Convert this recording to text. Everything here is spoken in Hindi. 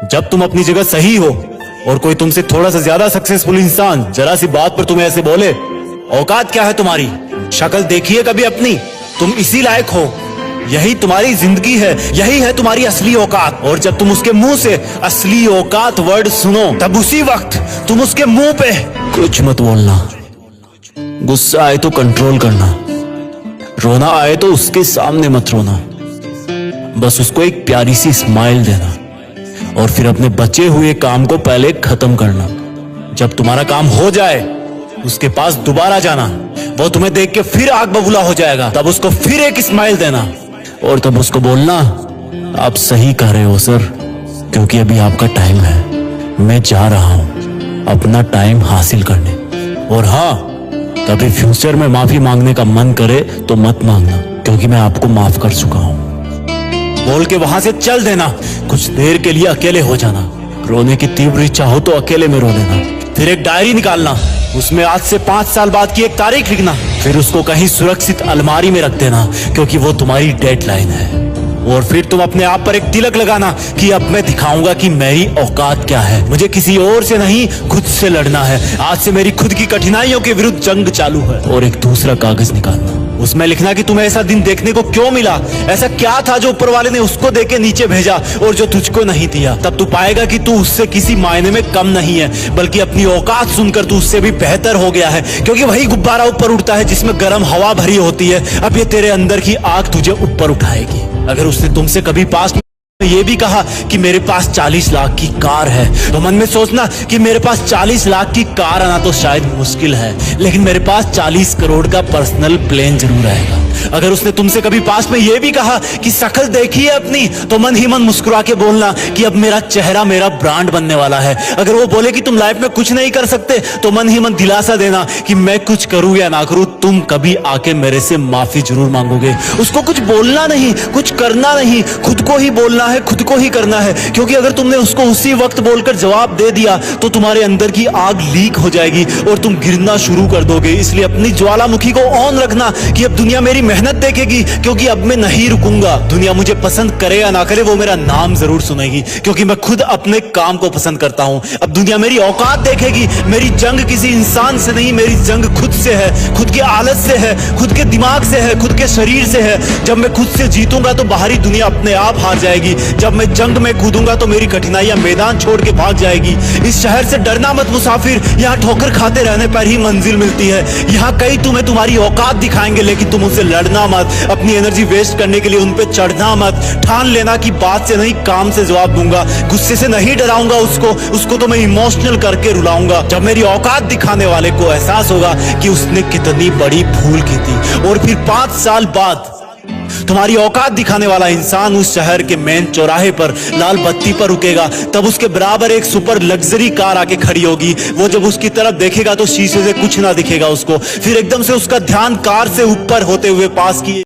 जब तुम अपनी जगह सही हो और कोई तुमसे थोड़ा सा ज्यादा सक्सेसफुल इंसान जरा सी बात पर तुम्हें ऐसे बोले, औकात क्या है तुम्हारी? शक्ल देखिए कभी अपनी, तुम इसी लायक हो, यही तुम्हारी जिंदगी है, यही है तुम्हारी असली औकात। और जब तुम उसके मुंह से असली औकात वर्ड सुनो, तब उसी वक्त तुम उसके मुंह पे कुछ मत बोलना। गुस्सा आए तो कंट्रोल करना, रोना आए तो उसके सामने मत रोना, बस उसको एक प्यारी सी स्माइल देना और फिर अपने बचे हुए काम को पहले खत्म करना। जब तुम्हारा काम हो जाए उसके पास दोबारा जाना, वो तुम्हें देख के फिर आग बबूला हो जाएगा, तब उसको फिर एक स्माइल देना और तब उसको बोलना, आप सही कह रहे हो सर, क्योंकि अभी आपका टाइम है, मैं जा रहा हूं अपना टाइम हासिल करने। और हाँ, कभी फ्यूचर में माफी मांगने का मन करे तो मत मांगना, क्योंकि मैं आपको माफ कर चुका हूं। बोल के वहां से चल देना, कुछ देर के लिए अकेले हो जाना, रोने की तीव्र इच्छा हो तो अकेले में रो लेना, फिर एक डायरी निकालना, उसमें आज से 5 साल बाद की एक तारीख लिखना, फिर उसको कहीं सुरक्षित अलमारी में रख देना, क्योंकि वो तुम्हारी डेडलाइन है। और फिर तुम अपने आप पर एक तिलक लगाना कि अब मैं दिखाऊंगा कि मेरी औकात क्या है, मुझे किसी और से नहीं खुद से लड़ना है, आज से मेरी खुद की कठिनाइयों के विरुद्ध जंग चालू है। और एक दूसरा कागज निकालना, उसमें लिखना कि तुम्हें ऐसा दिन देखने को क्यों मिला, ऐसा क्या था जो ऊपर वाले ने उसको देके नीचे भेजा और जो तुझको नहीं दिया। तब तू पाएगा कि तू उससे किसी मायने में कम नहीं है, बल्कि अपनी औकात सुनकर तू उससे भी बेहतर हो गया है, क्योंकि वही गुब्बारा ऊपर उड़ता है जिसमें गर्म हवा भरी होती है। अब ये तेरे अंदर की आग तुझे ऊपर उठाएगी। अगर उसने तुमसे कभी पास ये भी कहा कि मेरे पास 40 लाख की कार है, तो मन में सोचना कि मेरे पास 40 लाख की कार आना तो शायद मुश्किल है, लेकिन मेरे पास 40 करोड़ का पर्सनल प्लेन जरूर आएगा। अगर उसने तुमसे कभी पास में ये भी कहा कि शक्ल देखी है अपनी, तो मन ही मन मुस्कुरा के बोलना कि अब मेरा चेहरा मेरा ब्रांड बनने वाला है। अगर वो बोले कि तुम लाइफ में कुछ नहीं कर सकते, तो मन ही मन दिलासा देना कि मैं कुछ करूं या ना करूं, तुम कभी आके मेरे से माफी जरूर मांगोगे। उसको कुछ बोलना नहीं, कुछ करना नहीं, खुद को ही बोलना है, खुद को ही करना है, क्योंकि अगर तुमने उसको उसी वक्त बोलकर जवाब दे दिया तो तुम्हारे अंदर की आग लीक हो जाएगी और तुम गिरना शुरू कर दोगे। इसलिए अपनी ज्वालामुखी को ऑन रखना कि अब दुनिया मेरी मेहनत देखेगी, क्योंकि अब मैं नहीं रुकूंगा। दुनिया मुझे पसंद करे या ना करे, वो मेरा नाम जरूर सुनेगी, क्योंकि मैं खुद अपने काम को पसंद करता हूं। अब दुनिया मेरी औकात देखेगी, मेरी जंग किसी इंसान से नहीं, मेरी जंग खुद से है, खुद के आलत से है, खुद के दिमाग से है, खुद के शरीर से है। जब मैं खुद से जीतूंगा तो बाहरी दुनिया अपने आप हार जाएगी। जब मैं जंग में कूदूंगा तो मेरी कठिनाइयां मैदान छोड़ के भाग जाएगी। इस शहर से डरना मत मुसाफिर, यहाँ ठोकर खाते रहने पर ही मंजिल मिलती है। यहाँ कई तुम्हें तुम्हारी औकात दिखाएंगे, लेकिन तुम उनसे लड़ना मत, अपनी एनर्जी वेस्ट करने के लिए उन पे चढ़ना मत। ठान लेना कि बात से नहीं काम से जवाब दूंगा, गुस्से से नहीं डराऊंगा उसको तो मैं इमोशनल करके रुलाऊंगा। जब मेरी औकात दिखाने वाले को एहसास होगा कि उसने कितनी बड़ी भूल की थी, और फिर 5 साल बाद तुम्हारी औकात दिखाने वाला इंसान उस शहर के मेन चौराहे पर लाल बत्ती पर रुकेगा, तब उसके बराबर एक सुपर लग्जरी कार आके खड़ी होगी। वो जब उसकी तरफ देखेगा तो शीशे से कुछ ना दिखेगा उसको, फिर एकदम से उसका ध्यान कार से ऊपर होते हुए पास की